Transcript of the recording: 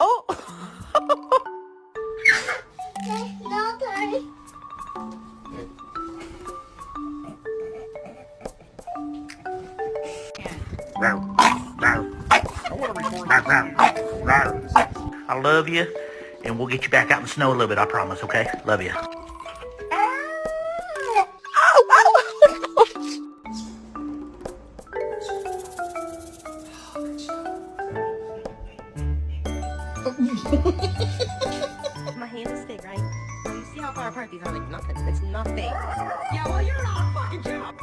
Oh! No, Daddy. I love you, and we'll get you back out in the snow a little bit, I promise, okay? Love you. My hand is thick, right? You see how far apart these are? Like nothing. It's nothing. Yeah, well, you're not a fucking job.